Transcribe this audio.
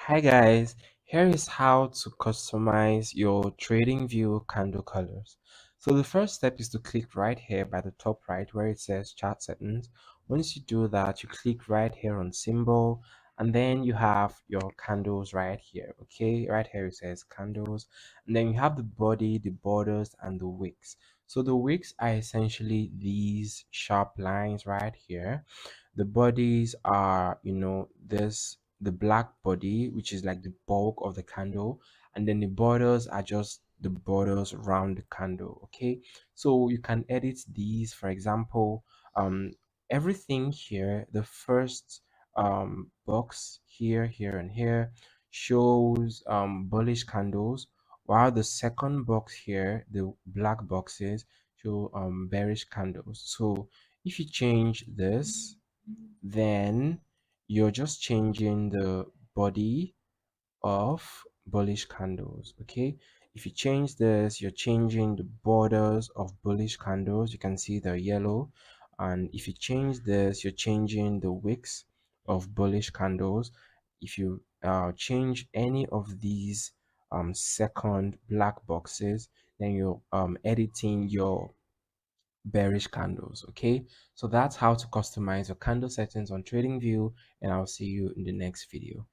Hi guys, here is how to customize your TradingView candle colors. So the first step is to click right here by the top right where it says chart settings. Once you do that, you click right here on symbol and then you have your candles right here. Okay, right here it says candles, and then you have the body, the borders, and the wicks. So the wicks are essentially these sharp lines right here. The bodies are, this the black body, which is like the bulk of the candle, and then the borders are just the borders around the candle. Okay, so you can edit these. For example, um everything here, the first box here and here shows bullish candles, while the second box here, the black boxes, show bearish candles. So if you change this, then you're just changing the body of bullish candles. Okay, if you change this, you're changing the borders of bullish candles. You can see the yellow. And if you change this, you're changing the wicks of bullish candles. If you change any of these second black boxes, then you're editing your bearish candles. Okay, so that's how to customize your candle settings on TradingView, and I'll see you in the next video.